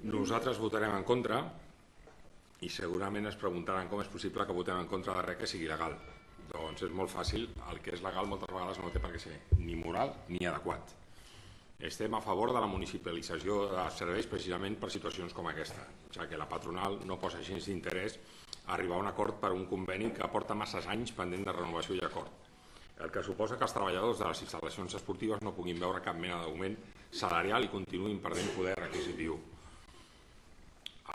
Nosaltres votarem en contra i segurament es preguntaran com és possible que votem en contra de res que sigui legal. Doncs és molt fàcil, el que és legal moltes vegades no té per què ser ni moral ni adequat. Estem a favor de la municipalització de serveis precisament per situacions com aquesta, ja que la patronal no posa gens d'interès a arribar a un acord per un conveni que porta masses anys pendent de renovació i acord, el que suposa que els treballadors de les instal·lacions esportives no puguin veure cap mena d'augment salarial i continuïn perdent poder adquisitiu.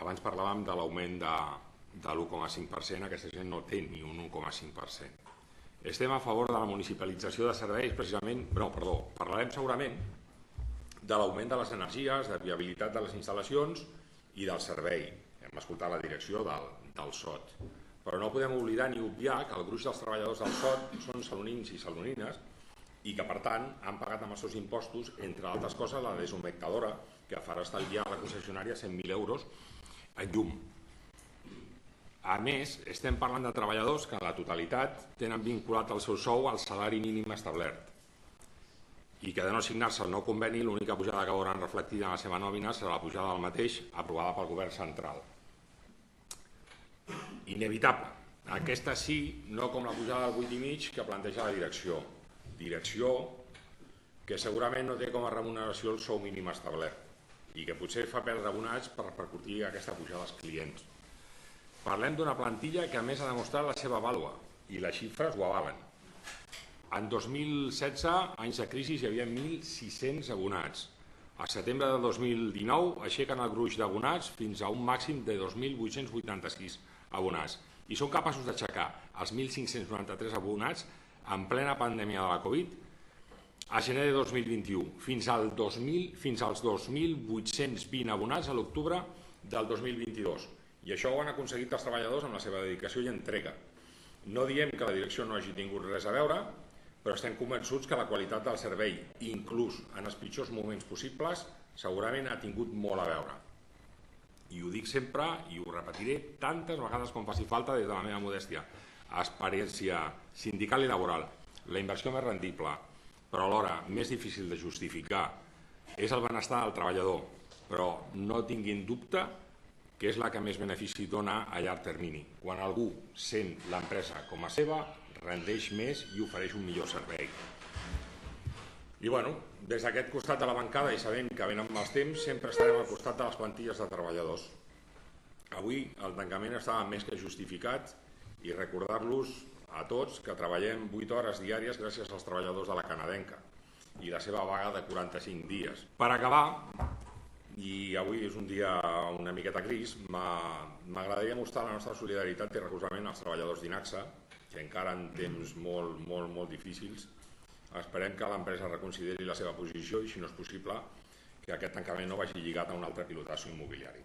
Abans parlàvem de l'augment de l'1,5%, aquesta gent no té ni un 1,5%. Estem a favor de la municipalització de serveis, precisament, parlarem segurament de l'augment de les energies, de viabilitat de les instal·lacions i del servei. Hem escoltat la direcció del SOT. Però no podem oblidar ni obviar que el gruix dels treballadors del SOT són salonins i salonines i que, per tant, han pagat amb els seus impostos, entre altres coses, la deshumectadora, que farà estalviar a la concessionària 100.000 euros en llum. A més, estem parlant de treballadors que en la totalitat tenen vinculat el seu sou al salari mínim establert i que de no signar-se el nou conveni l'única pujada que veuran reflectida en la seva nòmina serà la pujada del mateix aprovada pel govern central. Inevitable. Aquesta sí, no com la pujada del 8,5 que planteja la direcció. Direcció que segurament no té com a remuneració el sou mínim establert i que potser fa perdre abonats per repercutir aquesta pujada als clients. Parlem d'una plantilla que a més ha demostrat la seva vàlua i les xifres ho avalen. En 2016, anys de crisi, hi havia 1.600 abonats. A setembre de 2019 aixequen el gruix d'abonats fins a un màxim de 2.886 abonats i són capaços d'aixecar els 1.593 abonats en plena pandèmia de la Covid a gener de 2021 fins als 2.820 abonats a l'octubre del 2022. I això ho han aconseguit els treballadors amb la seva dedicació i entrega. No diem que la direcció no hagi tingut res a veure, però estem convençuts que la qualitat del servei, inclús en els pitjors moments possibles, segurament ha tingut molt a veure. I ho dic sempre i ho repetiré tantes vegades com faci falta des de la meva modèstia. Experiència sindical i laboral, la inversió més rendible, però alhora més difícil de justificar, és el benestar del treballador, però no tinguin dubte que és la que més benefici dona a llarg termini. Quan algú sent l'empresa com a seva, rendeix més i ofereix un millor servei. I des d'aquest costat de la bancada, i sabent que venen mals temps, sempre estarem al costat de les plantilles de treballadors. Avui el tancament estava més que justificat i recordar-los a tots que treballem 8 hores diàries gràcies als treballadors de la canadenca i la seva vaga de 45 dies. Per acabar, i avui és un dia una miqueta gris, m'agradaria mostrar la nostra solidaritat i recolzament als treballadors d'Inaxa, que encara en temps molt difícils. Esperem que l'empresa reconsideri la seva posició i, si no és possible, que aquest tancament no vagi lligat a un altre pilotasso immobiliari.